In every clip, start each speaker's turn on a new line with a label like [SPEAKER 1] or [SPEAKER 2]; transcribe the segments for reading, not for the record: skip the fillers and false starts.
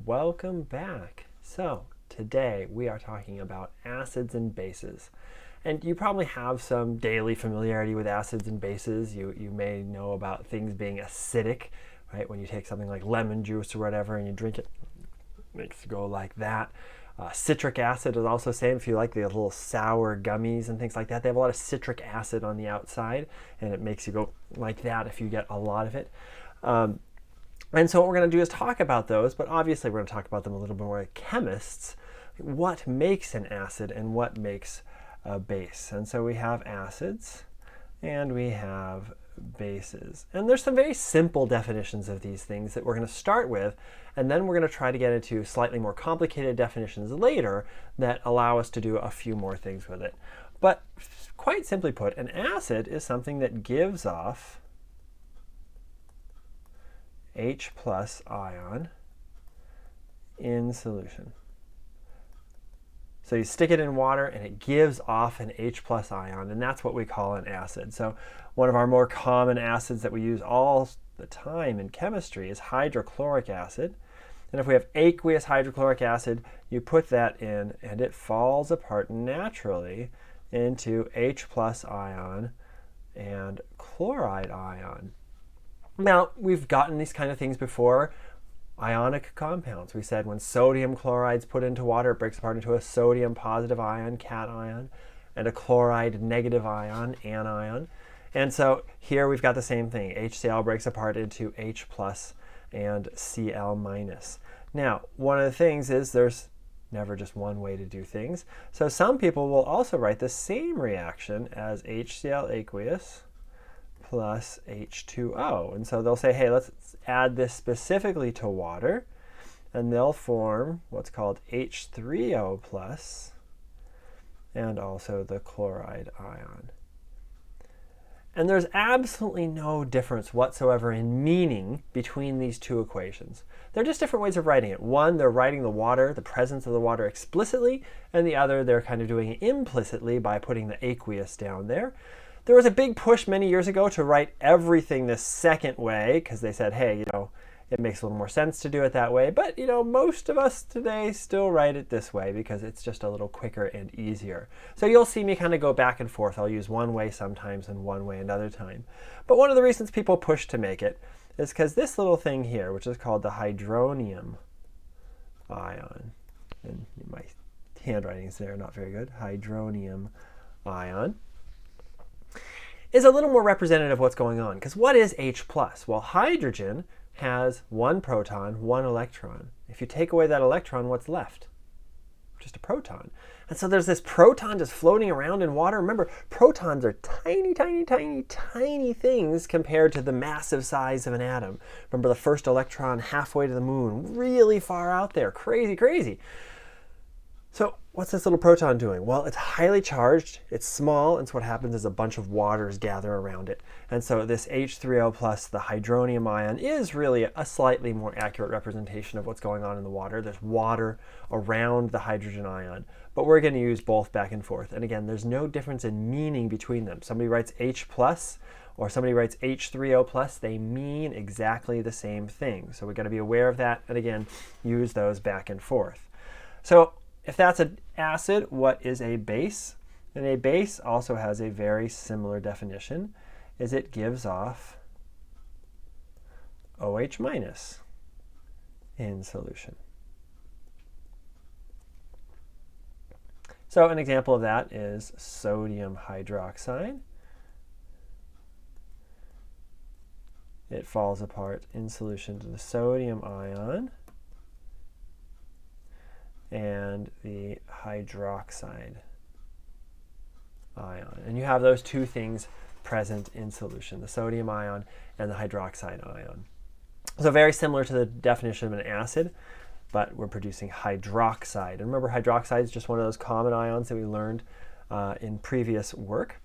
[SPEAKER 1] welcome back. So today we are talking about acids and bases. And you probably have some daily familiarity with acids and bases. You may know about things being acidic, right? When you take something like lemon juice or whatever and you drink it, it makes it go like that. Citric acid is also same. If you like the little sour gummies and things like that, they have a lot of citric acid on the outside, and it makes you go like that if you get a lot of it. And so what we're going to do is talk about those, but obviously we're going to talk about them a little bit more like chemists. What makes an acid and what makes a base? And so we have acids and we have bases. And there's some very simple definitions of these things that we're going to start with, and then we're going to try to get into slightly more complicated definitions later that allow us to do a few more things with it. But quite simply put, an acid is something that gives off H plus ion in solution. So you stick it in water and it gives off an H plus ion, and that's what we call an acid. So one of our more common acids that we use all the time in chemistry is hydrochloric acid. And if we have aqueous hydrochloric acid, you put that in and it falls apart naturally into H plus ion and chloride ion. Now, we've gotten these kind of things before. Ionic compounds. We said when sodium chloride's put into water, it breaks apart into a sodium positive ion, cation, and a chloride negative ion, anion. And so here we've got the same thing. HCl breaks apart into H plus and Cl minus. Now, one of the things is there's never just one way to do things. So some people will also write the same reaction as HCl aqueous plus H2O. And so they'll say, hey, let's add this specifically to water, and they'll form what's called H3O plus and also the chloride ion. And there's absolutely no difference whatsoever in meaning between these two equations. They're just different ways of writing it. One, they're writing the water, the presence of the water explicitly, and the other, they're kind of doing it implicitly by putting the aqueous down there. There was a big push many years ago to write everything the second way because they said, hey, it makes a little more sense to do it that way. But, most of us today still write it this way because it's just a little quicker and easier. So you'll see me kind of go back and forth. I'll use one way sometimes and one way another time. But one of the reasons people push to make it is because this little thing here, which is called the hydronium ion, and my handwriting's there, not very good, hydronium ion, is a little more representative of what's going on. Because what is H plus? Well, hydrogen has one proton, one electron. If you take away that electron, what's left? Just a proton. And so there's this proton just floating around in water. Remember, protons are tiny, tiny, tiny, tiny things compared to the massive size of an atom. Remember the first electron halfway to the moon, really far out there, crazy, crazy. So what's this little proton doing? Well, it's highly charged, it's small, and so what happens is a bunch of waters gather around it. And so this H3O plus, the hydronium ion, is really a slightly more accurate representation of what's going on in the water. There's water around the hydrogen ion, but we're going to use both back and forth. And again, there's no difference in meaning between them. Somebody writes H plus or somebody writes H3O plus, they mean exactly the same thing. So we've got to be aware of that, and again, use those back and forth. So if that's an acid, what is a base? And a base also has a very similar definition, is it gives off OH minus in solution. So an example of that is sodium hydroxide. It falls apart in solution to the sodium ion and the hydroxide ion. And you have those two things present in solution, the sodium ion and the hydroxide ion. So very similar to the definition of an acid, but we're producing hydroxide. And remember, hydroxide is just one of those common ions that we learned in previous work.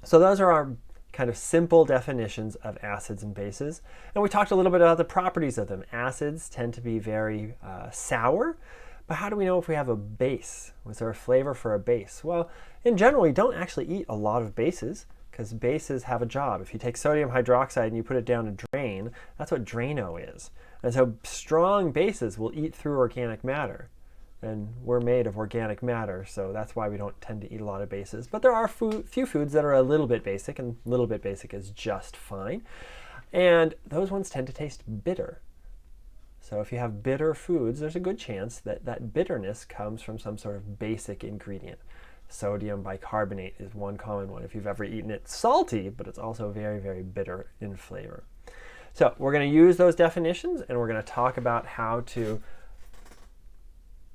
[SPEAKER 1] So those are our kind of simple definitions of acids and bases. And we talked a little bit about the properties of them. Acids tend to be very sour. But how do we know if we have a base? Was there a flavor for a base? Well, in general, you don't actually eat a lot of bases because bases have a job. If you take sodium hydroxide and you put it down a drain, that's what Drano is. And so strong bases will eat through organic matter. And we're made of organic matter, so that's why we don't tend to eat a lot of bases. But there are few foods that are a little bit basic, and a little bit basic is just fine. And those ones tend to taste bitter. So if you have bitter foods, there's a good chance that that bitterness comes from some sort of basic ingredient. Sodium bicarbonate is one common one if you've ever eaten it. Salty, but it's also very, very bitter in flavor. So we're going to use those definitions, and we're going to talk about how to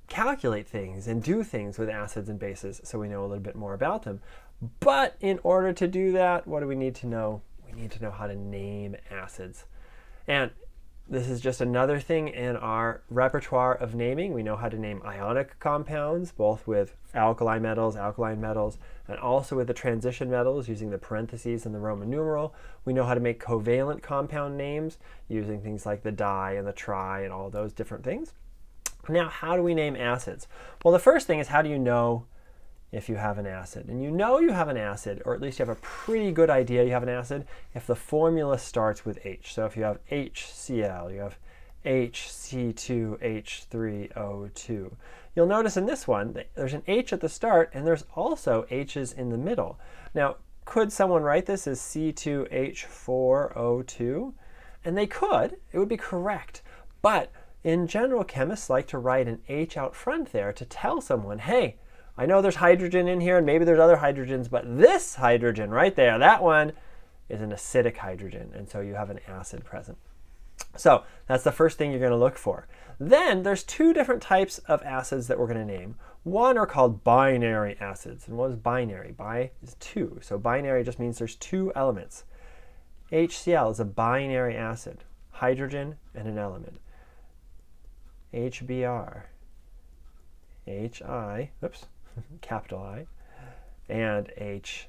[SPEAKER 1] calculate things and do things with acids and bases so we know a little bit more about them. But in order to do that, what do we need to know? We need to know how to name acids. And this is just another thing in our repertoire of naming. We know how to name ionic compounds, both with alkaline metals, and also with the transition metals using the parentheses and the Roman numeral. We know how to make covalent compound names using things like the di and the tri and all those different things. Now, how do we name acids? Well, the first thing is, how do you know if you have an acid? And you know you have an acid, or at least you have a pretty good idea you have an acid, if the formula starts with H. So if you have HCl, you have HC2H3O2. You'll notice in this one that there's an H at the start, and there's also H's in the middle. Now, could someone write this as C2H4O2? And they could. It would be correct. But in general, chemists like to write an H out front there to tell someone, hey, I know there's hydrogen in here, and maybe there's other hydrogens, but this hydrogen right there, that one is an acidic hydrogen, and so you have an acid present. So that's the first thing you're going to look for. Then there's two different types of acids that we're going to name. One are called binary acids. And what is binary? Bi is two. So binary just means there's two elements. HCl is a binary acid, hydrogen and an element. HBr, HI, oops, capital I, and HF.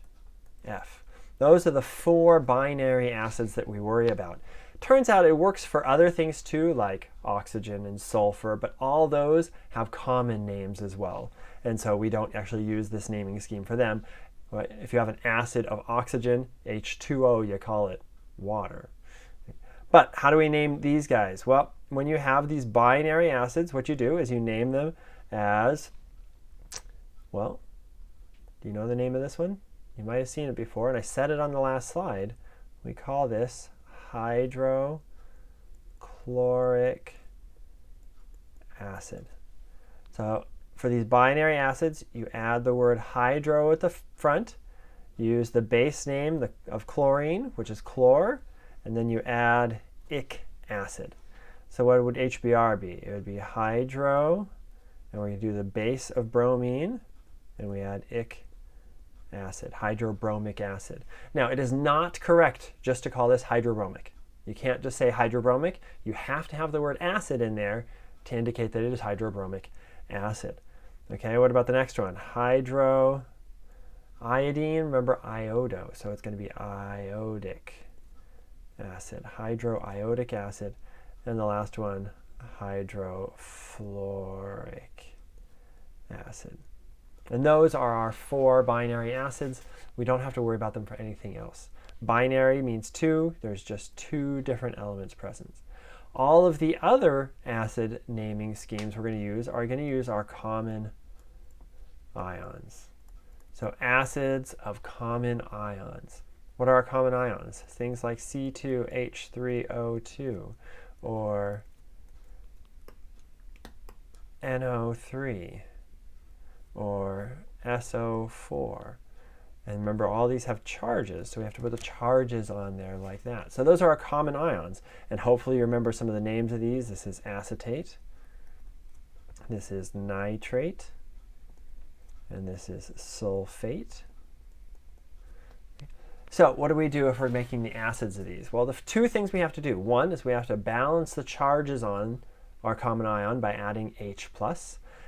[SPEAKER 1] Those are the four binary acids that we worry about. Turns out it works for other things too, like oxygen and sulfur, but all those have common names as well. And so we don't actually use this naming scheme for them. But if you have an acid of oxygen, H2O, you call it water. But how do we name these guys? Well, when you have these binary acids, what you do is you name them as, well, do you know the name of this one? You might have seen it before, and I said it on the last slide. We call this hydrochloric acid. So for these binary acids, you add the word hydro at the front, use the base name of chlorine, which is chlor, and then you add ic acid. So what would HBr be? It would be hydro, and we're going to do the base of bromine, and we add ic acid, hydrobromic acid. Now, it is not correct just to call this hydrobromic. You can't just say hydrobromic. You have to have the word acid in there to indicate that it is hydrobromic acid. Okay, what about the next one? Hydroiodine, remember iodo, so it's going to be iodic acid, hydroiodic acid. And the last one, hydrofluoric acid. And those are our four binary acids. We don't have to worry about them for anything else. Binary means two. There's just two different elements present. All of the other acid naming schemes we're going to use are going to use our common ions. So acids of common ions. What are our common ions? Things like C2H3O2 or NO3 or SO4. And remember, all these have charges, so we have to put the charges on there like that. So those are our common ions. And hopefully you remember some of the names of these. This is acetate. This is nitrate. And this is sulfate. So what do we do if we're making the acids of these? Well, the two things we have to do. One is we have to balance the charges on our common ion by adding H+.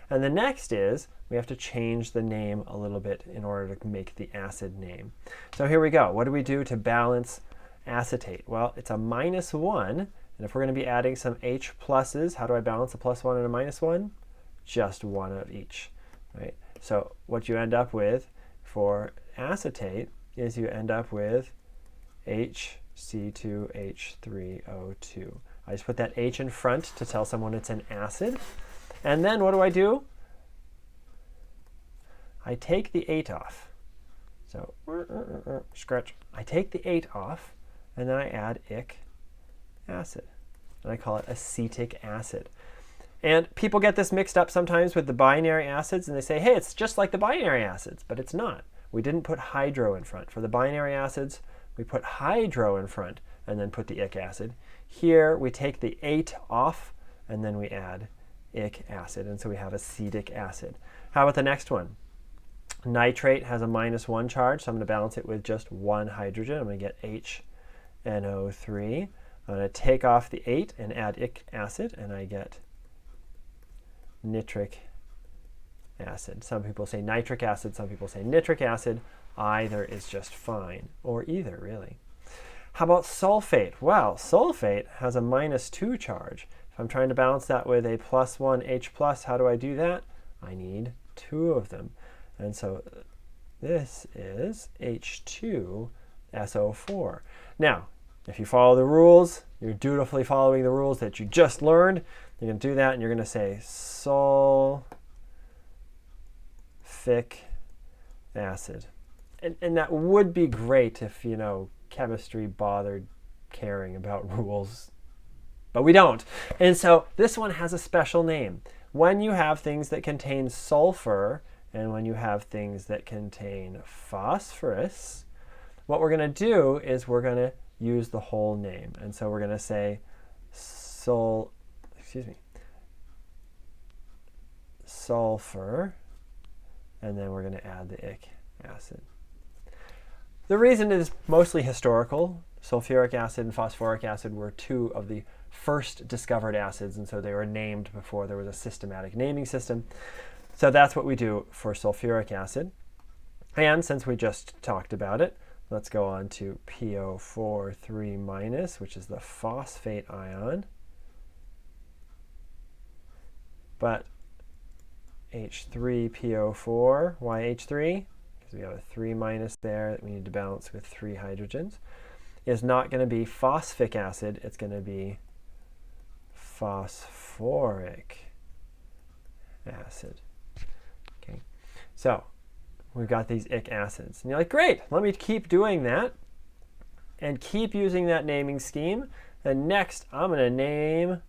[SPEAKER 1] And the next is we have to change the name a little bit in order to make the acid name. So here we go. What do we do to balance acetate? Well, it's a -1. And if we're going to be adding some H pluses, how do I balance a +1 and a -1? Just one of each. Right? So what you end up with for acetate is you end up with HC2H3O2. I just put that H in front to tell someone it's an acid. And then what do? I take the 8 off. So scratch. I take the 8 off, and then I add ic acid. And I call it acetic acid. And people get this mixed up sometimes with the binary acids, and they say, hey, it's just like the binary acids, but it's not. We didn't put hydro in front. For the binary acids, we put hydro in front and then put the ic acid. Here, we take the 8 off, and then we add ic acid, and so we have acetic acid. How about the next one? Nitrate has a -1 charge, so I'm going to balance it with just 1 hydrogen. I'm going to get HNO3. I'm going to take off the 8 and add ic acid, and I get nitric acid. Some people say nitric acid, some people say nitric acid. Either is just fine, or either, really. How about sulfate? Well, sulfate has a -2 charge. If I'm trying to balance that with a +1 H+, how do I do that? I need 2 of them. And so this is H2SO4. Now, if you follow the rules, you're dutifully following the rules that you just learned, you're going to do that, and you're going to say sulfic acid. And that would be great if, chemistry bothered caring about rules. But we don't. And so this one has a special name. When you have things that contain sulfur, and when you have things that contain phosphorus, what we're going to do is we're going to use the whole name. And so we're going to say sulfur, and then we're going to add the ic acid. The reason is mostly historical. Sulfuric acid and phosphoric acid were 2 of the first discovered acids, and so they were named before there was a systematic naming system. So that's what we do for sulfuric acid. And since we just talked about it, let's go on to PO4 3-, which is the phosphate ion. But H3PO4, why H3? Because we have a 3- there that we need to balance with 3 hydrogens, is not going to be phosphic acid, it's going to be phosphoric acid. Okay, so we've got these ic acids. And you're like, great, let me keep doing that and keep using that naming scheme. And next, I'm going to name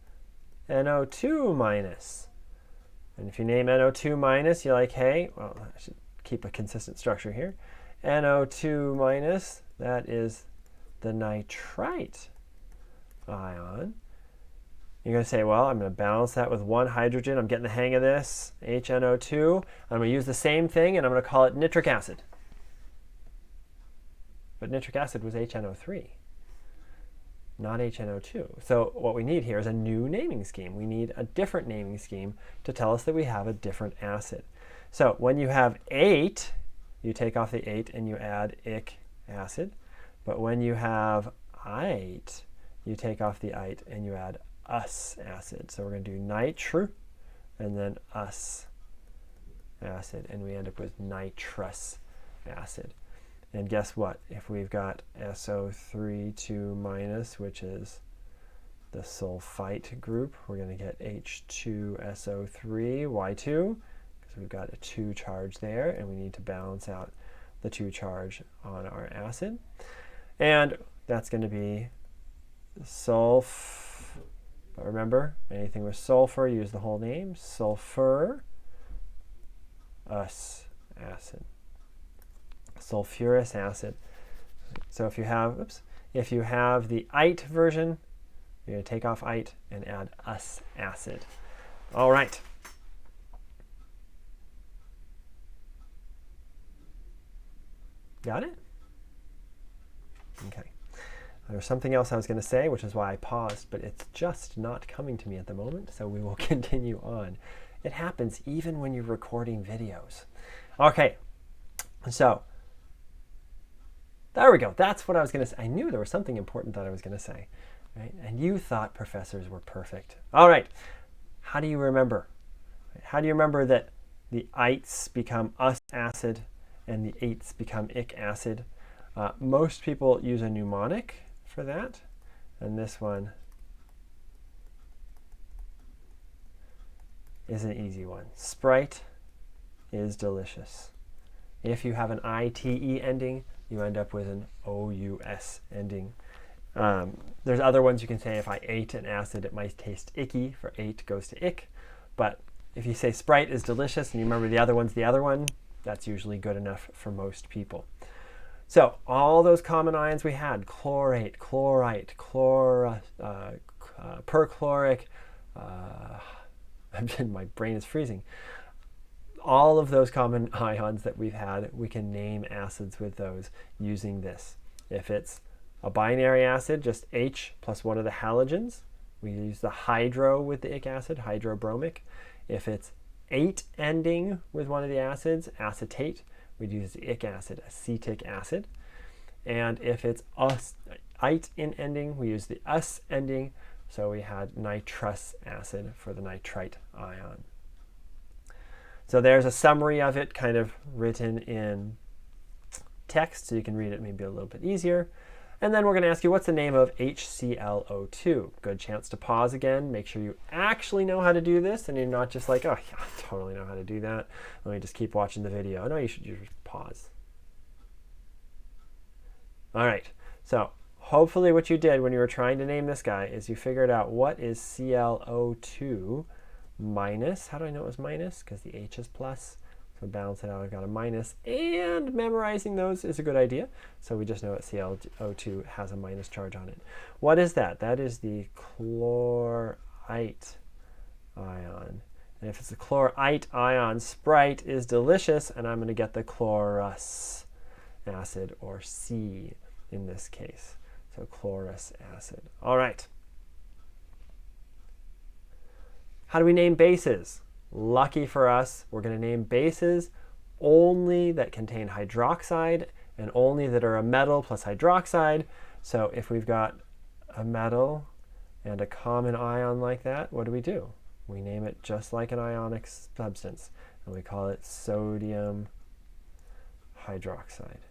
[SPEAKER 1] NO2-. And if you name NO2-, you're like, hey, well, I should keep a consistent structure here. NO2-, that is the nitrite ion. You're going to say, well, I'm going to balance that with 1 hydrogen. I'm getting the hang of this, HNO2. I'm going to use the same thing, and I'm going to call it nitric acid. But nitric acid was HNO3, not HNO2. So what we need here is a new naming scheme. We need a different naming scheme to tell us that we have a different acid. So when you have 8, you take off the 8 and you add ic acid. But when you have ite, you take off the ite and you add us acid. So we're going to do nitr and then us acid, and we end up with nitrous acid. And guess what? If we've got SO3 2-, which is the sulfite group, we're going to get H2SO3 Y2, because we've got a 2 charge there, and we need to balance out the 2 charge on our acid. And that's going to be but remember, anything with sulfur, use the whole name, sulfur us acid. Sulfurous acid. So if you have the ite version, you're going to take off ite and add us acid. All right. Got it? Okay. There's something else I was going to say, which is why I paused, but it's just not coming to me at the moment, so we will continue on. It happens even when you're recording videos. Okay, so there we go. That's what I was going to say. I knew there was something important that I was going to say, right? And you thought professors were perfect. All right, how do you remember? How do you remember that the ites become us acid and the ates become ic acid? Most people use a mnemonic for that, and this one is an easy one. Sprite is delicious. If you have an ITE ending, you end up with an OUS ending. There's other ones you can say. If I ate an acid, it might taste icky. For ate goes to ick. But if you say Sprite is delicious and you remember the other one's the other one, that's usually good enough for most people. So all those common ions we had, chlorate, chlorite, perchloric, my brain is freezing. All of those common ions that we've had, we can name acids with those using this. If it's a binary acid, just H plus one of the halogens, we use the hydro with the ic acid, hydrobromic. If it's ate ending with one of the acids, acetate, we'd use the ic acid, acetic acid. And if it's ite in ending, we use the us ending. So we had nitrous acid for the nitrite ion. So there's a summary of it kind of written in text, so you can read it maybe a little bit easier. And then we're going to ask you, what's the name of HClO2? Good chance to pause again. Make sure you actually know how to do this, and you're not just like, oh, yeah, I totally know how to do that. Let me just keep watching the video. No, you should just pause. All right, so hopefully what you did when you were trying to name this guy is you figured out what is ClO2 minus. How do I know it was minus? Because the H is plus. So balance it out, I've got a minus. And memorizing those is a good idea. So we just know that ClO2 has a minus charge on it. What is that? That is the chlorite ion. And if it's a chlorite ion, Sprite is delicious, and I'm going to get the chlorous acid, or C in this case. So chlorous acid. All right. How do we name bases? Lucky for us, we're going to name bases only that contain hydroxide and only that are a metal plus hydroxide. So if we've got a metal and a common ion like that, what do? We name it just like an ionic substance, and we call it sodium hydroxide.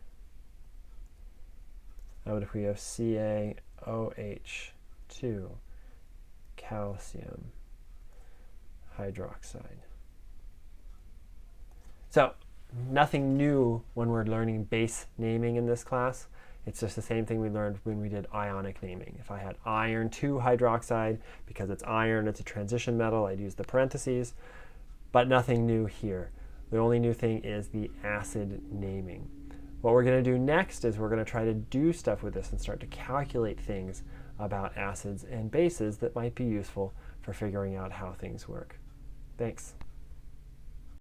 [SPEAKER 1] Now what if we have CaOH2, calcium hydroxide? So nothing new when we're learning base naming in this class. It's just the same thing we learned when we did ionic naming. If I had iron 2 hydroxide, because it's iron, it's a transition metal, I'd use the parentheses, but nothing new here. The only new thing is the acid naming. What we're going to do next is we're going to try to do stuff with this and start to calculate things about acids and bases that might be useful for figuring out how things work. Thanks.